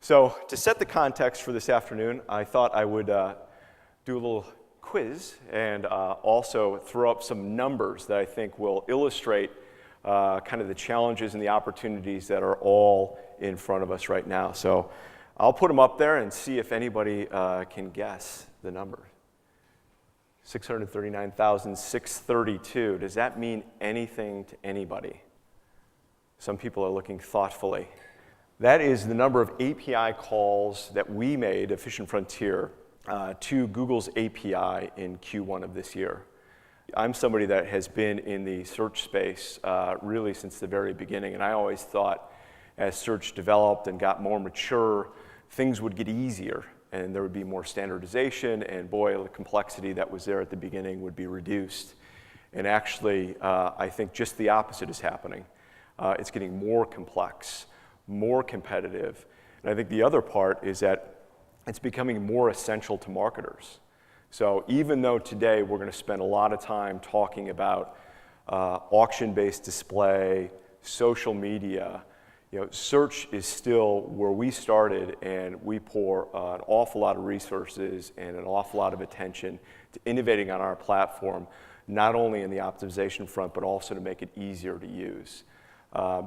So to set the context for this afternoon, I thought I would do a little quiz and also throw up some numbers that I think will illustrate kind of the challenges and the opportunities that are all in front of us right now. So I'll put them up there and see if anybody can guess the number. 639,632. Does that mean anything to anybody? Some people are looking thoughtfully. That is the number of API calls that we made, Efficient Frontier, to Google's API in Q1 of this year. I'm somebody that has been in the search space really since the very beginning, and I always thought as search developed and got more mature, things would get easier, and there would be more standardization, and boy, the complexity that was there at the beginning would be reduced. And actually, I think just the opposite is happening. It's getting more complex, more competitive. And I think the other part is that it's becoming more essential to marketers. So even though today we're going to spend a lot of time talking about auction-based display, social media, search is still where we started, and we pour an awful lot of resources and an awful lot of attention to innovating on our platform, not only in the optimization front, but also to make it easier to use.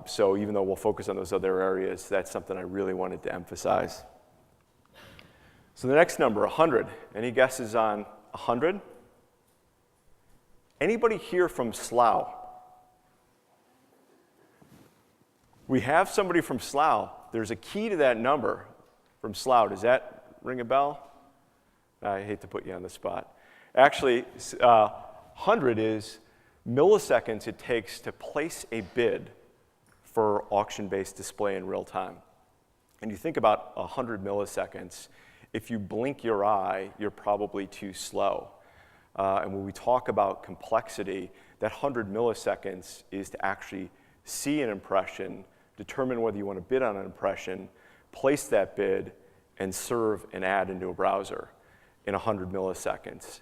So even though we'll focus on those other areas, that's something I really wanted to emphasize. So the next number, 100. Any guesses on 100? Anybody here from Slough? We have somebody from Slough. There's a key to that number from Slough. Does that ring a bell? I hate to put you on the spot. Actually, 100 is milliseconds it takes to place a bid for auction-based display in real time. And you think about 100 milliseconds, if you blink your eye, you're probably too slow. And when we talk about complexity, that 100 milliseconds is to actually see an impression, determine whether you want to bid on an impression, place that bid, and serve an ad into a browser in 100 milliseconds.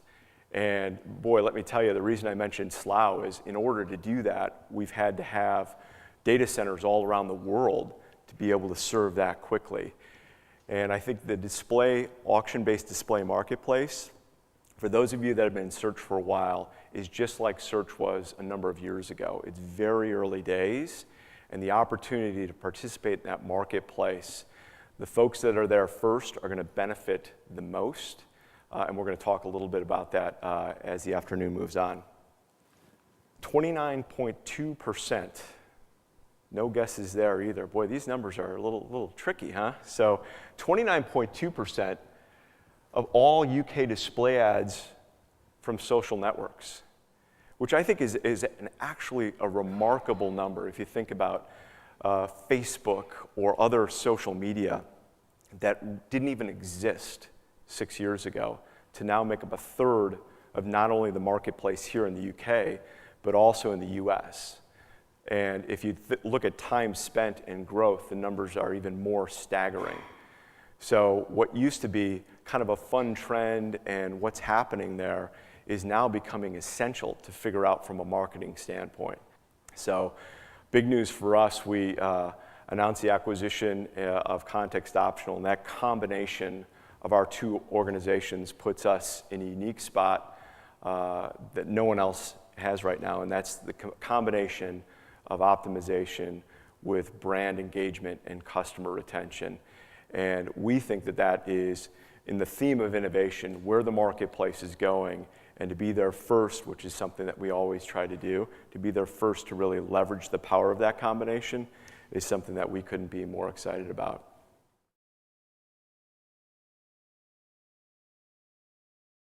And boy, let me tell you, the reason I mentioned Slough is in order to do that, we've had to have data centers all around the world to be able to serve that quickly. And I think the display, auction-based display marketplace, for those of you that have been in search for a while, is just like search was a number of years ago. It's very early days, and the opportunity to participate in that marketplace, the folks that are there first are going to benefit the most, and we're going to talk a little bit about that as the afternoon moves on. 29.2%. No guesses there either. Boy, these numbers are a little tricky, huh? So 29.2% of all UK display ads from social networks, which I think is actually a remarkable number if you think about Facebook or other social media that didn't even exist 6 years ago to now make up a third of not only the marketplace here in the UK, but also in the US. And if you look at time spent and growth, the numbers are even more staggering. So what used to be kind of a fun trend and what's happening there is now becoming essential to figure out from a marketing standpoint. So big news for us, we announced the acquisition of Context Optional, and that combination of our two organizations puts us in a unique spot that no one else has right now, and that's the combination of optimization with brand engagement and customer retention. And we think that that is, in the theme of innovation, where the marketplace is going, and to be there first, which is something that we always try to do, to be there first to really leverage the power of that combination is something that we couldn't be more excited about.